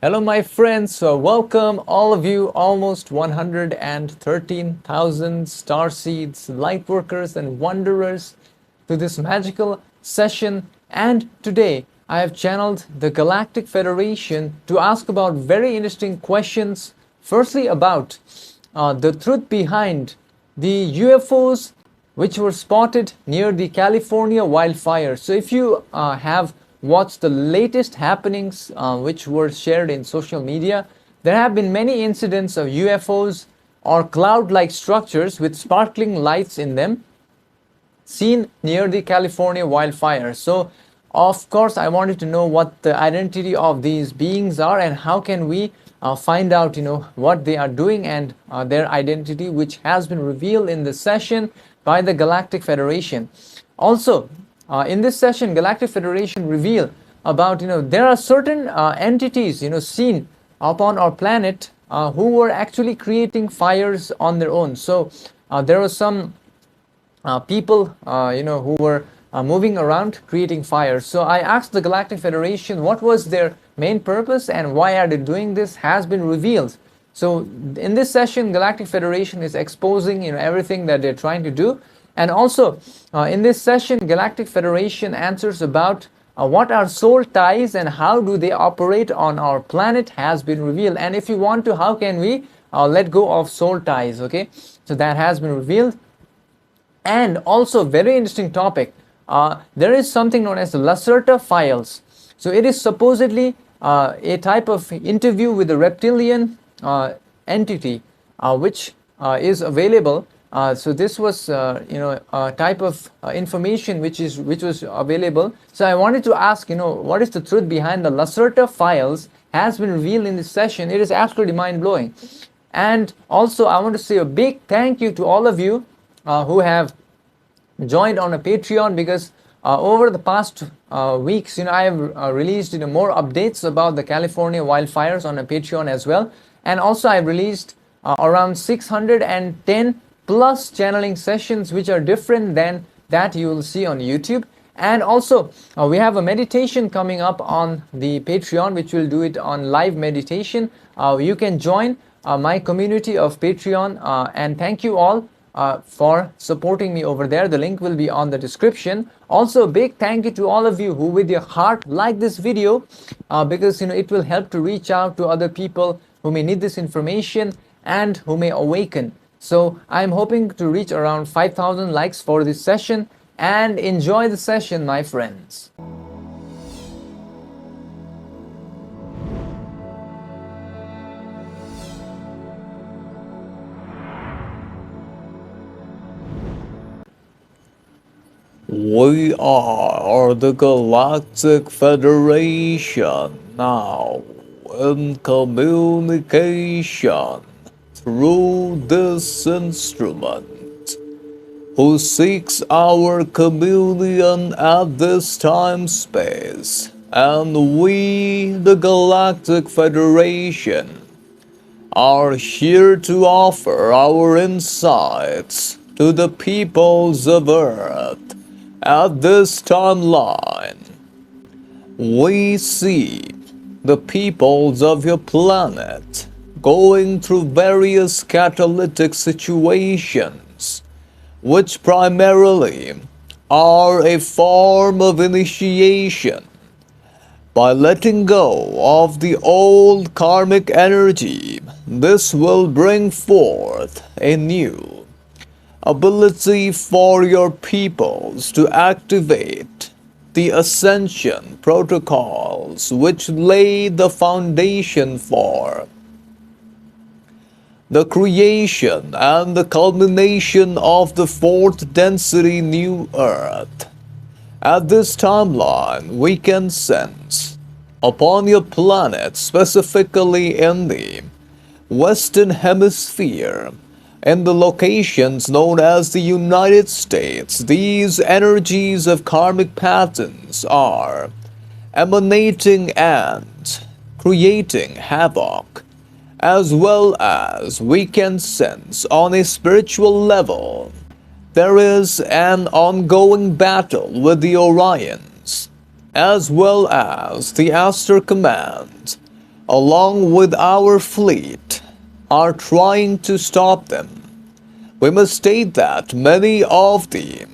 Hello, my friends. Welcome all of you, almost 113,000 starseeds, lightworkers, and wanderers to this magical session. And today, I have channeled the Galactic Federation to ask about very interesting questions. Firstly, about the truth behind the UFOs which were spotted near the California wildfires. So, if you have watched the latest happenings which were shared in social media, there have been many incidents of UFOs or cloud like structures with sparkling lights in them seen near the California wildfires. So, of course, I wanted to know what the identity of these beings are and how can we find out, what they are doing and their identity, which has been revealed in this session by the Galactic Federation. Also, in this session, Galactic Federation reveal about, there are certain entities, seen upon our planet who were actually creating fires on their own. So, there was some people, who were moving around creating fires. So I asked the Galactic Federation what was their main purpose and why are they doing this has been revealed. So in this session, Galactic Federation is exposing, everything that they're trying to do. And also in this session, Galactic Federation answers about what are soul ties and how do they operate on our planet has been revealed. And if you want to, how can we let go of soul ties? Okay, so that has been revealed. And also, very interesting topic. There is something known as the Lacerta files. So it is supposedly a type of interview with the reptilian entity, which is available. So this was, a type of information which was available. So I wanted to ask, what is the truth behind the Lacerta files has been revealed in this session. It is absolutely mind blowing. And also, I want to say a big thank you to all of you who have joined on a Patreon, because over the past weeks, I have released more updates about the California wildfires on a Patreon as well. And also I've released around 610 plus channeling sessions which are different than that you will see on YouTube. And also we have a meditation coming up on the Patreon, which will do it on live meditation. You can join my community of Patreon, and thank you all for supporting me over there. The link will be on the description. Also, a big thank you to all of you who with your heart like this video, because it will help to reach out to other people who may need this information and who may awaken. So I'm hoping to reach around 5,000 likes for this session, and enjoy the session, my friends. We are the Galactic Federation now in communication through this instrument, who seeks our communion at this time-space, and we, the Galactic Federation, are here to offer our insights to the peoples of Earth. At this timeline, we see the peoples of your planet going through various catalytic situations, which primarily are a form of initiation. By letting go of the old karmic energy, this will bring forth a new ability for your peoples to activate the ascension protocols which lay the foundation for the creation and the culmination of the fourth density new Earth. At this timeline, we can sense upon your planet, specifically in the Western Hemisphere, in the locations known as the United States, these energies of karmic patterns are emanating and creating havoc, as well as we can sense on a spiritual level. There is an ongoing battle with the Orions, as well as the Aster Command, along with our fleet, are trying to stop them. We must state that many of the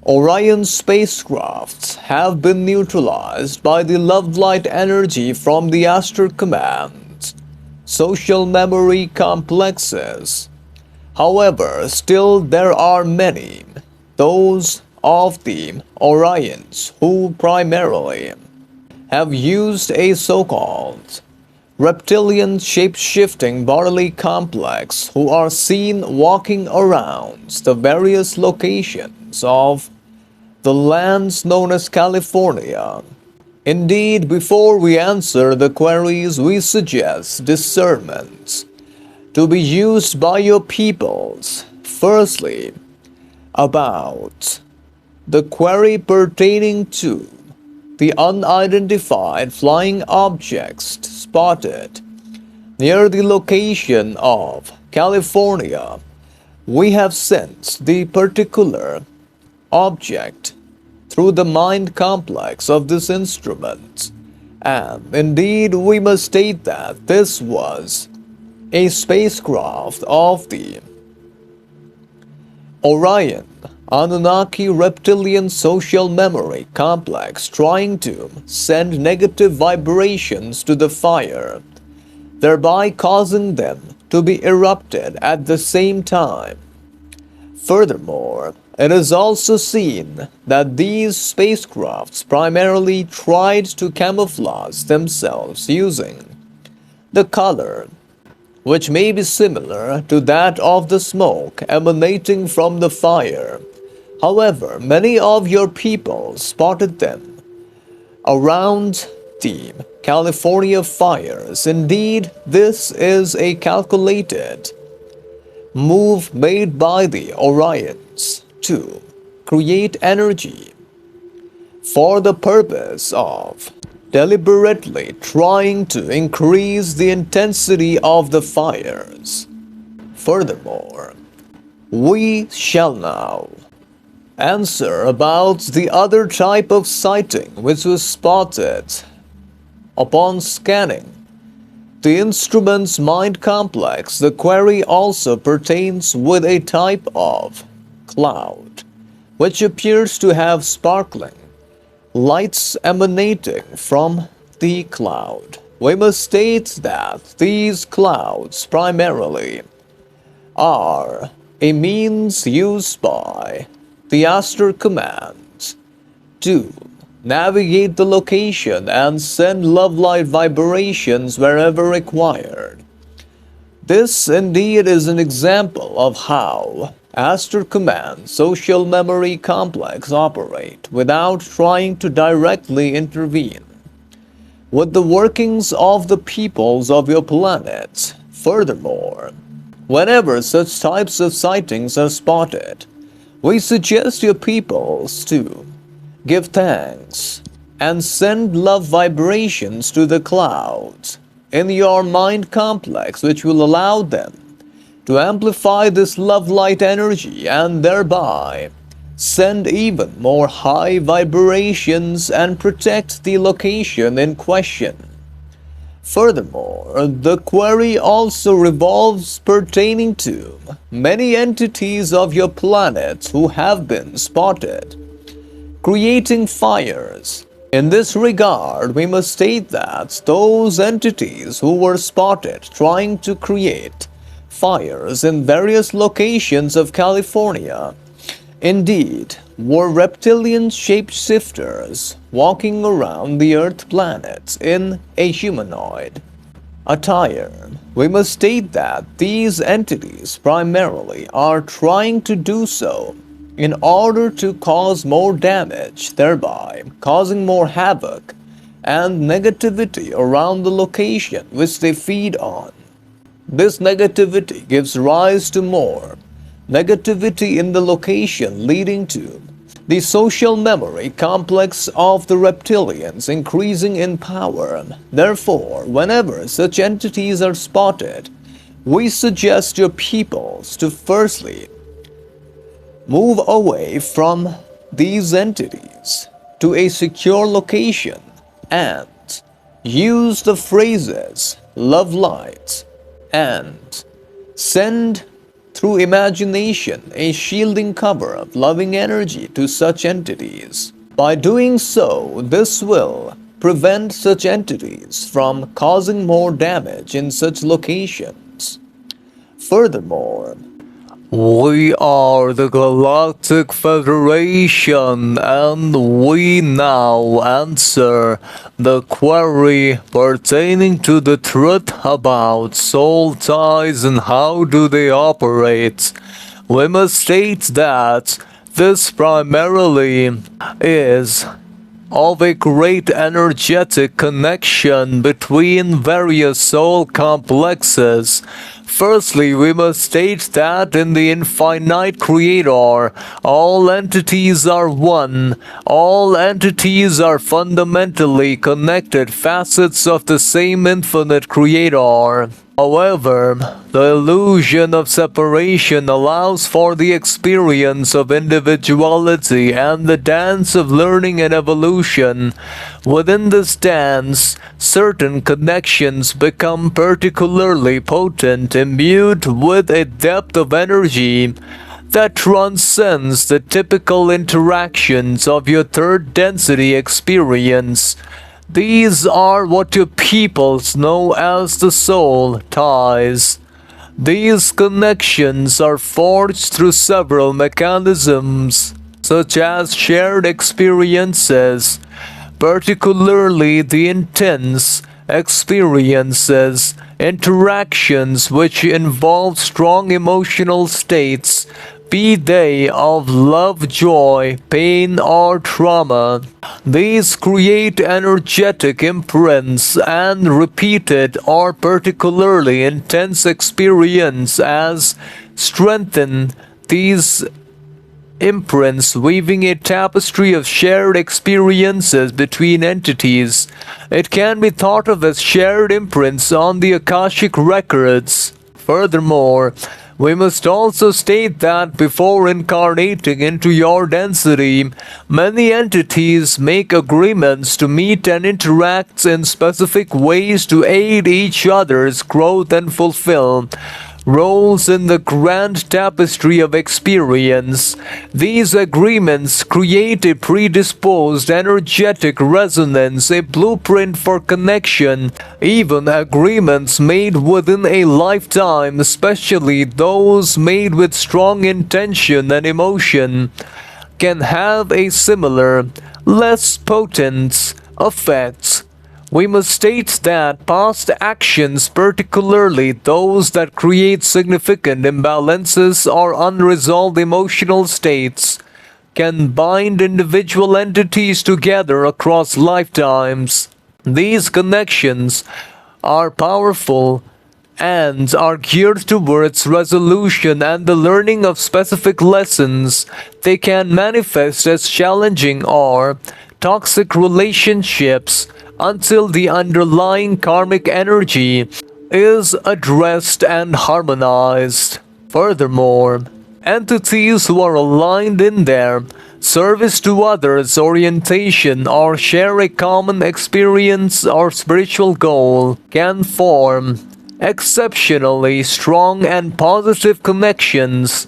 Orion spacecrafts have been neutralized by the love light energy from the Aster Command's social memory complexes. However, still there are many, those of the Orions who primarily have used a so-called reptilian shape-shifting bodily complex who are seen walking around the various locations of the lands known as California. Indeed, before we answer the queries, we suggest discernment to be used by your peoples. Firstly, about the query pertaining to the unidentified flying objects spotted near the location of California. We have sent the particular object through the mind complex of this instrument, and indeed we must state that this was a spacecraft of the Orion Anunnaki Reptilian Social Memory Complex trying to send negative vibrations to the fire, thereby causing them to be erupted at the same time. Furthermore, it is also seen that these spacecrafts primarily tried to camouflage themselves using the color, which may be similar to that of the smoke emanating from the fire. However, many of your people spotted them around the California fires. Indeed, this is a calculated move made by the Orions to create energy for the purpose of deliberately trying to increase the intensity of the fires. Furthermore, we shall now answer about the other type of sighting which was spotted upon scanning the instrument's mind complex. The query also pertains with a type of cloud which appears to have sparkling lights emanating from the cloud. We must state that these clouds primarily are a means used by the Aster Command to navigate the location and send love light vibrations wherever required. This indeed is an example of how Aster Command Social Memory Complex operate without trying to directly intervene with the workings of the peoples of your planet. Furthermore, whenever such types of sightings are spotted, we suggest your peoples to give thanks and send love vibrations to the clouds in your mind complex, which will allow them to amplify this love light energy and thereby send even more high vibrations and protect the location in question. Furthermore, the query also revolves pertaining to many entities of your planet who have been spotted creating fires. In this regard, we must state that those entities who were spotted trying to create fires in various locations of California indeed were reptilian shapeshifters walking around the Earth planet in a humanoid attire. We must state that these entities primarily are trying to do so in order to cause more damage, thereby causing more havoc and negativity around the location which they feed on. This negativity gives rise to more negativity in the location, leading to the social memory complex of the reptilians increasing in power. Therefore, whenever such entities are spotted, we suggest your peoples to firstly move away from these entities to a secure location and use the phrases love light and send through imagination a shielding cover of loving energy to such entities. By doing so, this will prevent such entities from causing more damage in such locations. Furthermore, we are the Galactic Federation, and we now answer the query pertaining to the truth about soul ties and how do they operate. We must state that this primarily is of a great energetic connection between various soul complexes. Firstly, we must state that in the infinite creator, all entities are one. All entities are fundamentally connected facets of the same infinite creator. However, the illusion of separation allows for the experience of individuality and the dance of learning and evolution. Within this dance, certain connections become particularly potent, imbued with a depth of energy that transcends the typical interactions of your third density experience. These are what your peoples know as the soul ties. These connections are forged through several mechanisms, such as shared experiences, particularly the intense experiences, interactions which involve strong emotional states, be they of love, joy, pain, or trauma. These create energetic imprints, and repeated or particularly intense experience as strengthen these imprints, weaving a tapestry of shared experiences between entities. It can be thought of as shared imprints on the Akashic records. Furthermore, we must also state that before incarnating into your density, many entities make agreements to meet and interact in specific ways to aid each other's growth and fulfill roles in the grand tapestry of experience. These agreements create a predisposed energetic resonance, a blueprint for connection. Even agreements made within a lifetime, especially those made with strong intention and emotion, can have a similar, less potent effect. We must state that past actions, particularly those that create significant imbalances or unresolved emotional states, can bind individual entities together across lifetimes. These connections are powerful and are geared towards resolution and the learning of specific lessons. They can manifest as challenging or toxic relationships until the underlying karmic energy is addressed and harmonized. Furthermore, entities who are aligned in their service to others, orientation, or share a common experience or spiritual goal can form exceptionally strong and positive connections.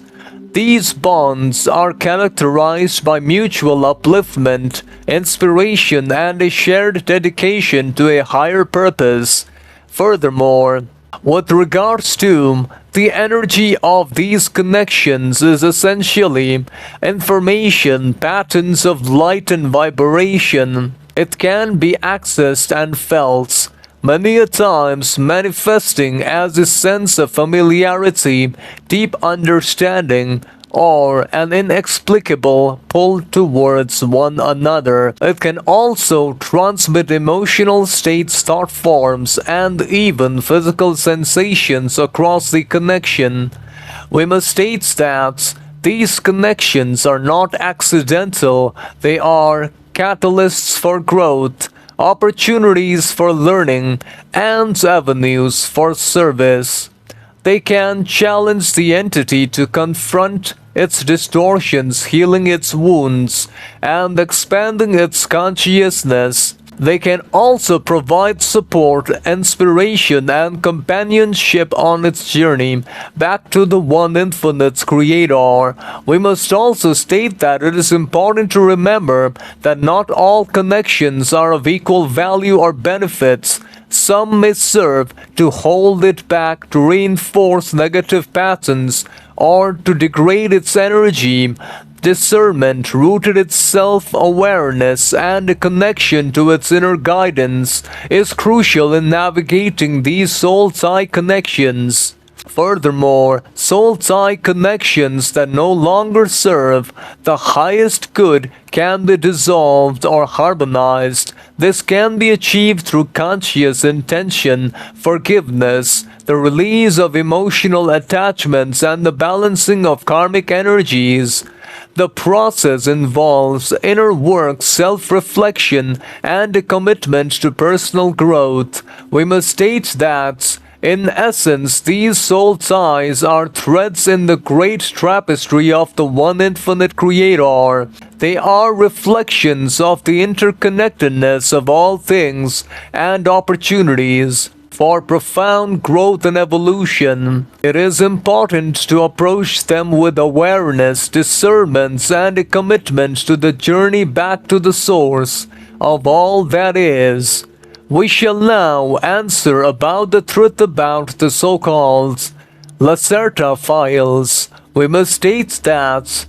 These bonds are characterized by mutual upliftment, inspiration, and a shared dedication to a higher purpose. Furthermore, with regards to the energy of these connections is essentially information patterns of light and vibration. It can be accessed and felt, many a times manifesting as a sense of familiarity, deep understanding, or an inexplicable pull towards one another. It can also transmit emotional states, thought forms, and even physical sensations across the connection. We must state that these connections are not accidental, they are catalysts for growth, opportunities for learning, and avenues for service. They can challenge the entity to confront its distortions, healing its wounds, and expanding its consciousness. They can also provide support, inspiration, and companionship on its journey back to the One Infinite's Creator. We must also state that it is important to remember that not all connections are of equal value or benefits. Some may serve to hold it back, to reinforce negative patterns, or to degrade its energy. Discernment, rooted in self-awareness and a connection to its inner guidance, is crucial in navigating these soul-tie connections. Furthermore, soul-tie connections that no longer serve the highest good can be dissolved or harmonized. This can be achieved through conscious intention, forgiveness, the release of emotional attachments, and the balancing of karmic energies. The process involves inner work, self-reflection, and a commitment to personal growth. We must state that, in essence, these soul ties are threads in the great tapestry of the One Infinite Creator. They are reflections of the interconnectedness of all things and opportunities for profound growth and evolution. It is important to approach them with awareness, discernment, and a commitment to the journey back to the source of all that is. We shall now answer about the truth about the so-called Lacerta files. We must state that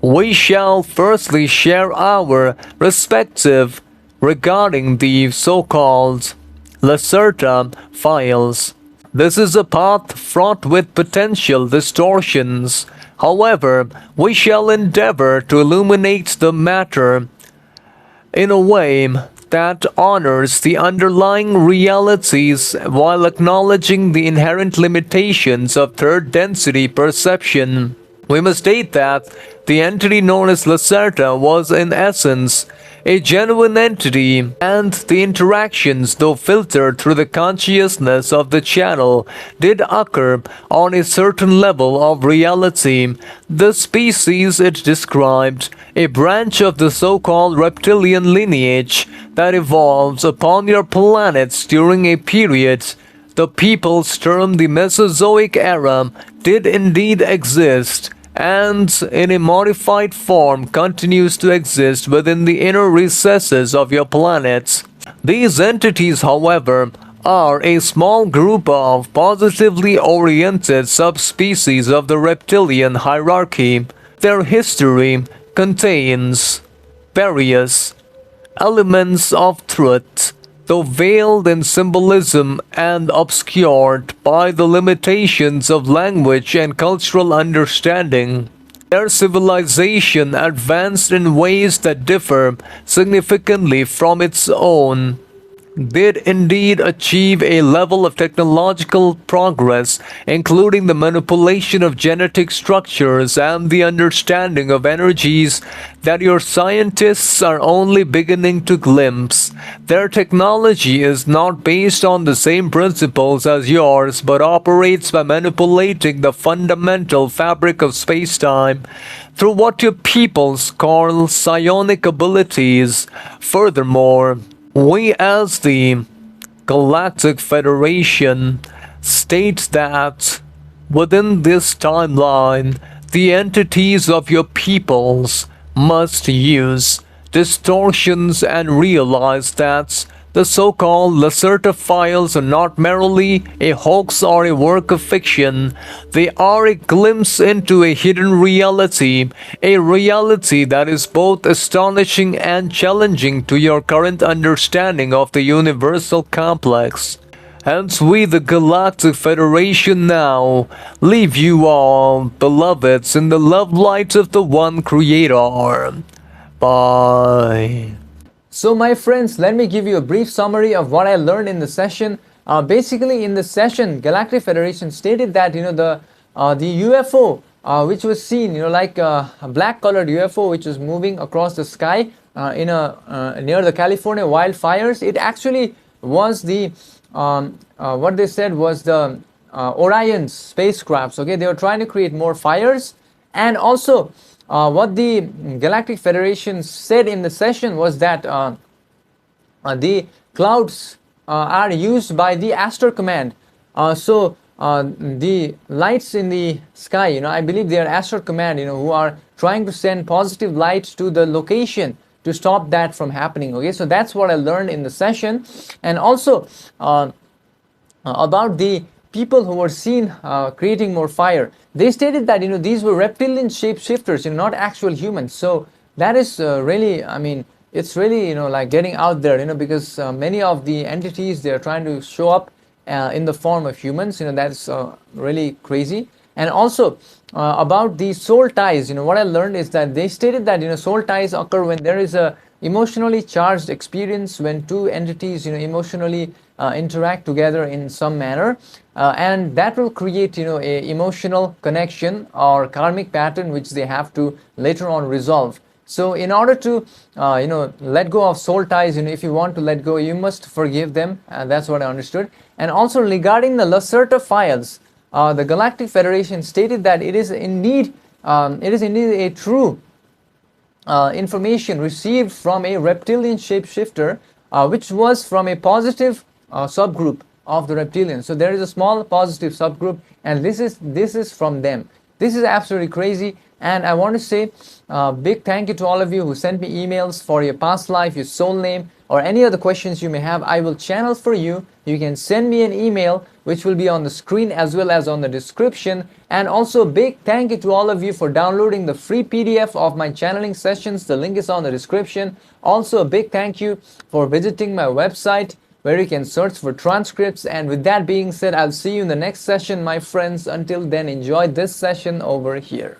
we shall firstly share our perspective regarding the so-called Lacerta files. This is a path fraught with potential distortions. However, we shall endeavor to illuminate the matter in a way that honors the underlying realities while acknowledging the inherent limitations of third density perception. We must state that the entity known as Lacerta was in essence a genuine entity, and the interactions, though filtered through the consciousness of the channel, did occur on a certain level of reality. The species it described, a branch of the so-called reptilian lineage that evolves upon your planets during a period the peoples term the Mesozoic era, did indeed exist, and in a modified form continues to exist within the inner recesses of your planets. These entities, however, are a small group of positively oriented subspecies of the reptilian hierarchy. Their history contains various elements of truth, though veiled in symbolism and obscured by the limitations of language and cultural understanding. Their civilization advanced in ways that differ significantly from its own, did indeed achieve a level of technological progress, including the manipulation of genetic structures and the understanding of energies that your scientists are only beginning to glimpse. Their technology is not based on the same principles as yours, but operates by manipulating the fundamental fabric of space-time through what your peoples call psionic abilities. Furthermore, we as the Galactic Federation state that within this timeline, the entities of your peoples must use distortions and realize that the so-called Lacerta files are not merely a hoax or a work of fiction. They are a glimpse into a hidden reality, a reality that is both astonishing and challenging to your current understanding of the universal complex. Hence we, the Galactic Federation, now leave you all, beloveds, in the love light of the One Creator. Bye. So my friends, let me give you a brief summary of what I learned in the session. Basically, in the session, Galactic Federation stated that the UFO which was seen, like a black-colored UFO which was moving across the sky near the California wildfires. It actually was the what they said was the Orion spacecrafts. Okay, they were trying to create more fires, and also what the Galactic Federation said in the session was that the clouds are used by the Aster Command. The lights in the sky, I believe they are Aster Command, who are trying to send positive lights to the location to stop that from happening. Okay, so that's what I learned in the session. And also about the people who were seen creating more fire, they stated that these were reptilian shapeshifters, not actual humans. So that is really, I mean, it's really like getting out there, because many of the entities, they are trying to show up in the form of humans. That's really crazy. And also about the soul ties, what I learned is that they stated that soul ties occur when there is a emotionally charged experience, when two entities emotionally interact together in some manner, and that will create a emotional connection or karmic pattern which they have to later on resolve. So in order to let go of soul ties, if you want to let go, you must forgive them. That's what I understood. And also regarding the Lacerta files, the Galactic Federation stated that it is indeed a true information received from a reptilian shapeshifter, which was from a positive subgroup of the reptilians. So there is a small positive subgroup, and this is from them. This is absolutely crazy. And I want to say big thank you to all of you who sent me emails for your past life, your soul name, or any other questions you may have. I will channel for you. You can send me an email, which will be on the screen as well as on the description. And also big thank you to all of you for downloading the free PDF of my channeling sessions. The link is on the description. Also a big thank you for visiting my website, where you can search for transcripts. And with that being said, I'll see you in the next session, my friends. Until then, enjoy this session over here.